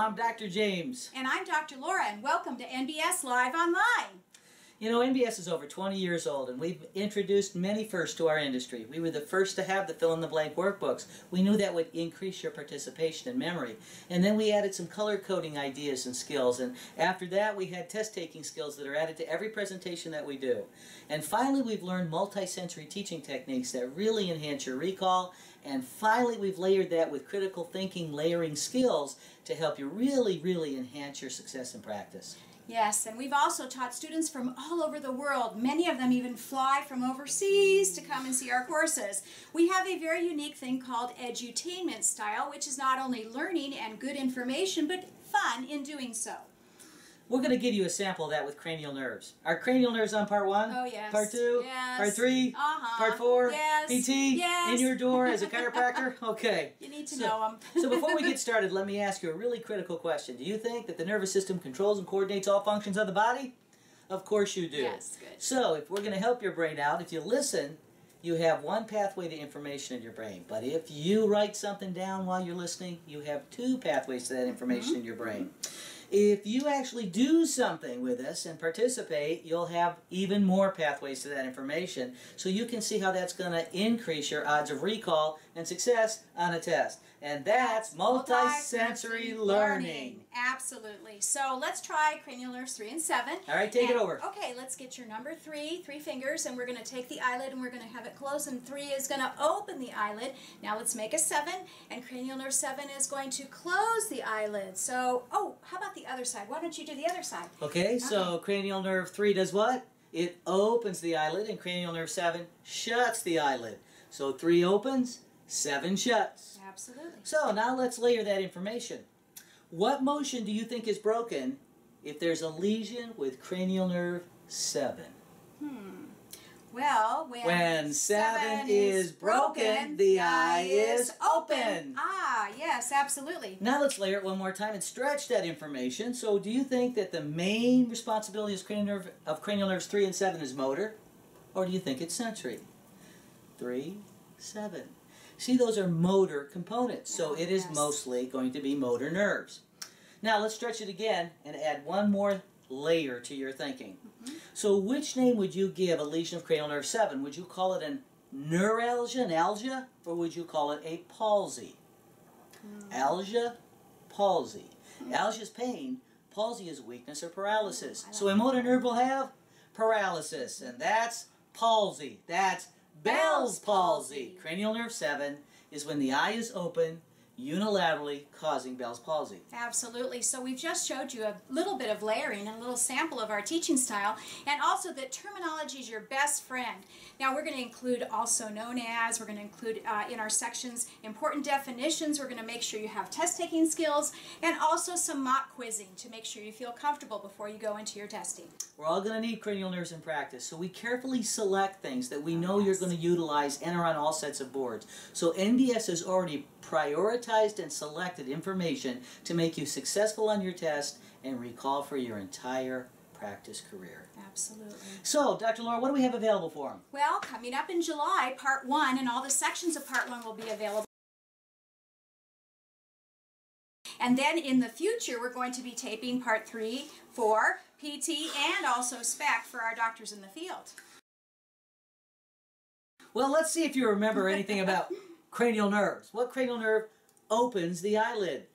I'm Dr. James. And I'm Dr. Laura, and welcome to NBS Live Online. You know, NBS is over 20 years old, and we've introduced many firsts to our industry. We were the first to have the fill-in-the-blank workbooks. We knew that would increase your participation and memory. And then we added some color-coding ideas and skills, and after that we had test-taking skills that are added to every presentation that we do. And finally we've learned multi-sensory teaching techniques that really enhance your recall, and finally we've layered that with critical thinking layering skills to help you really enhance your success in practice. Yes, and we've also taught students from all over the world. Many of them even fly from overseas to come and see our courses. We have a very unique thing called edutainment style, which is not only learning and good information, but fun in doing so. We're going to give you a sample of that with cranial nerves. Are cranial nerves on part 1? Oh, yes. Part 2? Yes. Part 3? Part 4? Yes. PT? Yes. In your door as a chiropractor? Okay. You need to know them. So before we get started, let me ask you a really critical question. Do you think that the nervous system controls and coordinates all functions of the body? Of course you do. Yes, good. So if we're going to help your brain out, if you listen, you have one pathway to information in your brain. But if you write something down while you're listening, you have two pathways to that information in your brain. If you actually do something with this and participate, you'll have even more pathways to that information, so you can see how that's going to increase your odds of recall and success on a test. And that's multisensory learning. Absolutely. So let's try cranial nerves 3 and 7. All right, take it over. Okay, let's get your number 3 fingers, and we're going to take the eyelid and we're going to have it close, and 3 is going to open the eyelid. Now let's make a 7, and cranial nerve 7 is going to close the eyelid. So, how about the other side? Why don't you do the other side? Okay, so cranial nerve 3 does what? It opens the eyelid, and cranial nerve 7 shuts the eyelid. So 3 opens, 7 shuts. Absolutely. So now let's layer that information. What motion do you think is broken if there's a lesion with cranial nerve 7? Well, when 7 is broken, the eye is open. Ah, yes, absolutely. Now let's layer it one more time and stretch that information. So do you think that the main responsibility of cranial nerves 3 and 7 is motor? Or do you think it's sensory? 3, 7. See, those are motor components, so it is mostly going to be motor nerves. Now let's stretch it again and add one more layer to your thinking. So which name would you give a lesion of cranial nerve 7? Would you call it an neuralgia, an algia, or would you call it a palsy? Algia, palsy. Algia is pain, palsy is weakness or paralysis. So a motor nerve will have paralysis, and that's palsy. That's Bell's palsy. Cranial nerve 7 is when the eye is open, unilaterally causing Bell's palsy. Absolutely. So we've just showed you a little bit of layering and a little sample of our teaching style, and also that terminology is your best friend. Now we're going to include also known as, we're going to include in our sections important definitions. We're going to make sure you have test-taking skills, and also some mock quizzing to make sure you feel comfortable before you go into your testing. We're all going to need cranial nerves in practice, so we carefully select things that we know you're going to utilize and are on all sets of boards. So NBS has already prioritized and selected information to make you successful on your test and recall for your entire practice career. Absolutely. So, Dr. Laura, what do we have available for them? Well, coming up in July, Part 1, and all the sections of Part 1 will be available. And then in the future, we're going to be taping Part 3 for PT and also SPEC for our doctors in the field. Well, let's see if you remember anything about cranial nerves. What cranial nerve opens the eyelid?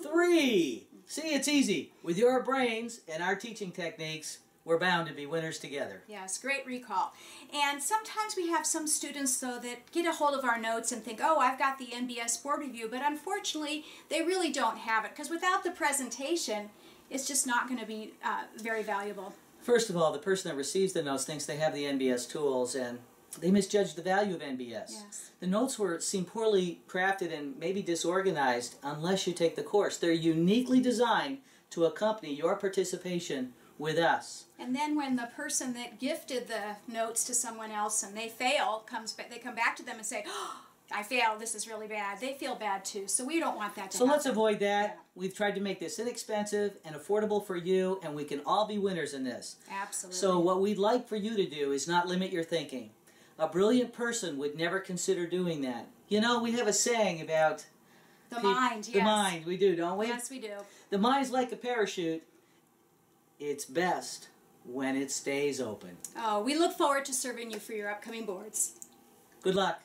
3. See, it's easy. With your brains and our teaching techniques, we're bound to be winners together. Yes, great recall. And sometimes we have some students, though, that get a hold of our notes and think, oh, I've got the NBS board review, but unfortunately, they really don't have it, because without the presentation, it's just not going to be very valuable. First of all, the person that receives the notes thinks they have the NBS tools, and they misjudge the value of NBS. Yes. The notes seem poorly crafted and maybe disorganized unless you take the course. They're uniquely designed to accompany your participation with us. And then when the person that gifted the notes to someone else and they fail, they come back to them and say, oh, I failed, this is really bad. They feel bad too, so we don't want that to happen. So let's avoid that. Yeah. We've tried to make this inexpensive and affordable for you, and we can all be winners in this. Absolutely. So what we'd like for you to do is not limit your thinking. A brilliant person would never consider doing that. You know, we have a saying about The mind, yes. The mind, we do, don't we? Yes, we do. The mind's like a parachute. It's best when it stays open. Oh, we look forward to serving you for your upcoming boards. Good luck.